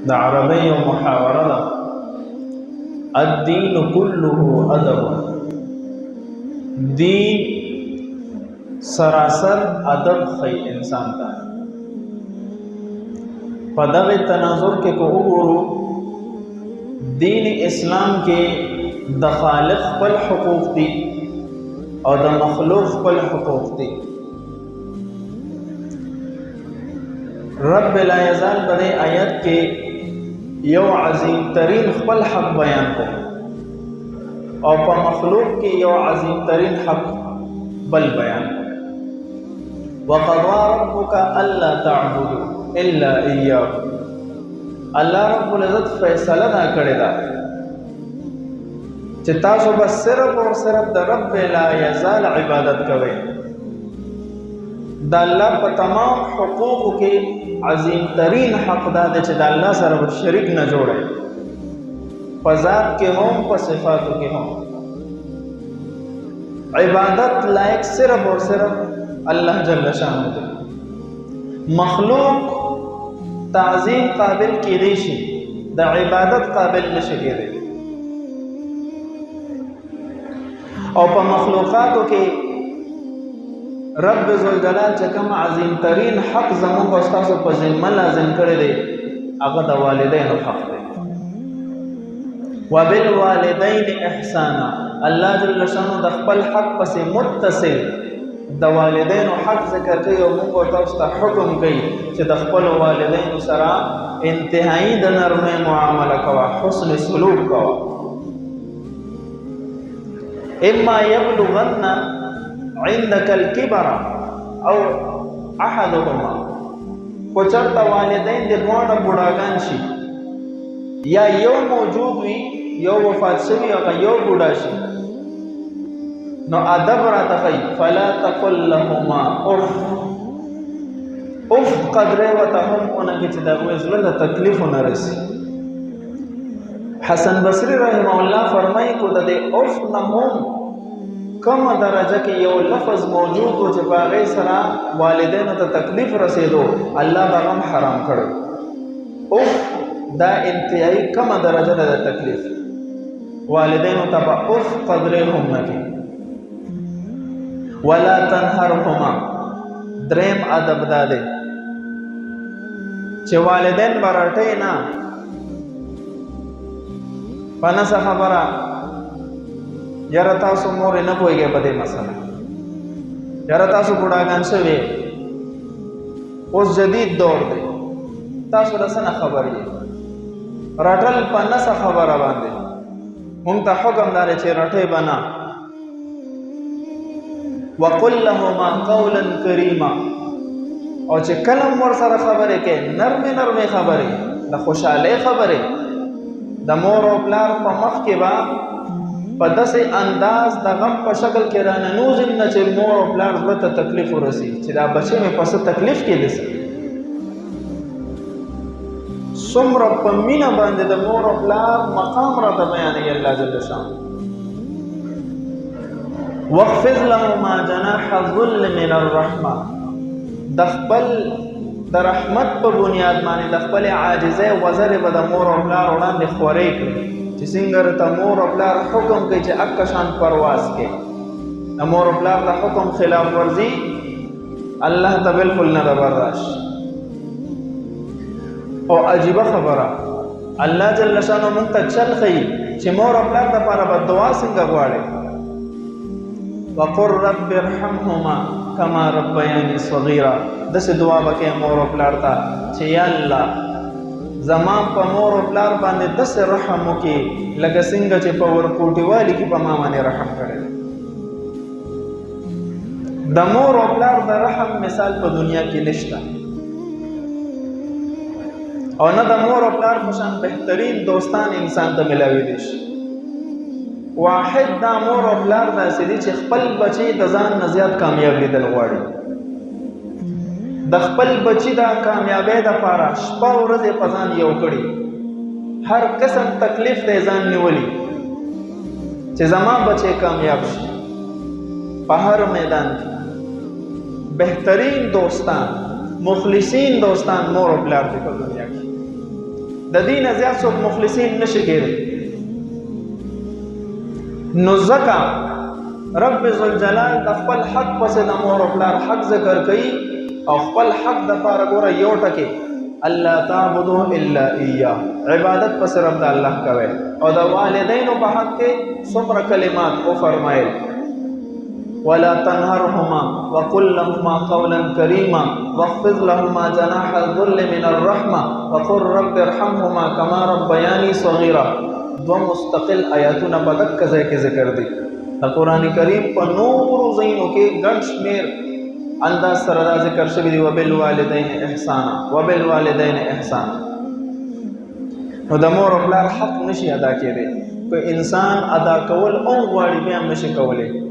د عربی یو محاوره ده، الدین كله ادب. دین سراسر ادب خی انسان ته. په دغه تناظر کې کو وګورو، دین اسلام کې د خالق خپل حقوق دي او د مخلوق خپل حقوق دي. رب لا یزال په دې آیت کې یو عظیم ترین خپل حق بیان کو او په مخلوق کې یو عظیم ترین حق بل بیان کو. وقضى ربك الا تعبدوا الا اياه. الله رب العزت فیصله دا کړی دا چې تاسو بس صرف او صرف د رب لا یزال عبادت کوئ. د الله په تمام حقوقو کې عظیم ترین حق دا دی چې د الله سره شریک نه جوړئ، په ذات کې هم په صفاتو کې هم. عبادت لایق صرف اور صرف الله جل شانه دی. مخلوق تعظیم قابل کېدی شي، د عبادت قابل نشي کېدی. او په مخلوقاتو کې رب ذوالجلال چې کوم عظیم ترین حق زموږ او تاسو په ذمه لازم کړی دی، هغه د والدینو حق دی. وبالوالدین احسانا. الله جل شانه د خپل حق پسې متصل د والدینو حق ذکر کوي او موږ تاسو ته حکم کوي چې د خپل والدینو سره انتهایی د نرمۍ معامله کوه، حسن سلوک کوه. اما یبلغن عندك الكبر او احدهما. کو چرته والدین د دوه بوډاګان شي یا یو موجود وي یو وفات شوی او یو بوډا شي، نو ادب راته کوي فلا تقل لهما اف. اف قدره وته هم اونګه چې دا وزله د تکلیف نه رسي. حسن بصری رحمه الله فرمایي کو د اف نه هم کم درجه کې یو لفظ موجود و چې په هغې سره والدینو ته تکلیف رسېدو، الله به هم حرام کړی. اوف دا انتهایی کمه درجه ده د تکلیف، والدینو ته به اوف قدرې هم نه کوي. ولا تنهرهما. دریم ادب دا دی چې والدین به رټئ نه، په نسه خبره یاره تاسو مور نه پوهیږئ په دې مسله، یاره تاسو بوډاګان شوي، اوس جدید دور دی، تاسو له څه نه خبر یې. رټل په نسه خبره باندې موږ ته حکم دا دی چې رټئ به نه. وقل لهما قولا کریما. او چې کله مور سره خبرې کوي، نرمې نرمې خبرې، د خوشحالۍ خبرې، د مور او پلار په مخ کې به په داسې انداز د غم په شکل کې راننوځي نه چې مور او پلار زړه ته تکلیف ورسي چې دا بچی مې په څه تکلیف کې دی. څومره په مینه باندې د مور او پلار مقام راته بیانوي الله جل شانه. واخفض لهما جناح الذل من الرحمه. د خپل د رحمت په بنیاد باندې د خپل عاجزۍ وزرې به د مور او پلار وړاندې خورې کړي چې څنګه ته مور او پلار حکم کوي چې اکه شان پرواز کې د مور او پلار د حکم خلاف ورزي الله ته بالکل نه برداشت. او عجیبه خبره الله جل شانه مونږ ته چل ښیي چې مور او پلار دپاره به دعا څنګه غواړي. وقل رب ارحمهما کما ربیانی صغیرا. داسې دعا به کوې مور او پلار ته چې یا الله زما په مور او پلار باندې داسې رحم وکړي لکه څنګه چې په ورکوټیوالي کې په ما باندې رحم کړی. د مور او پلار د رحم مثال په دنیا کې نشته، او نه د مور او پلار په شان بهترین دوستان انسان ته ملاویدلی شي. واحد دا مور او پلار داسې دي چې خپل بچی د ځان نه زیات کامیاب لیدل غواړي. د خپل بچی د کامیابۍ دپاره شپه ورځې په ځان یو کړي، هر قسم تکلیف د ځان نیولي چې زما بچی کامیاب شي په هر میدان کې. بهترین دوستان مخلصین دوستان مور او پلار دي په دنیا کې د دې نه زیات څوک مخلصین نشي کېدی نو ځکه رب ذوالجلال د خپل حق پسې د مور او پلار حق ذکر کوي او خپل حق د پاره ګوره یو ټکی الله تعبدوا الا اياه عبادت پسې رب د الله کوي او د والدینو په حق کې څومره کلمات او فرمایل ولا تنهرهما وقل لهما قولا كريما واخفض لهما جناح الذل من الرحمه وقل رب ارحمهما كما ربياني صغيرا دو مستقل آیاتونه په دک ځای کې ذکر دي د قران کریم په نور زینو کې ګڼ شمیر انداز سره دا ذکر شوی دی وبالوالدین احسانا وبالوالدین احسانا نو د مور او پلار حق نشي ادا کېدی که انسان ادا کول او غواړي بیا هم نشي کولی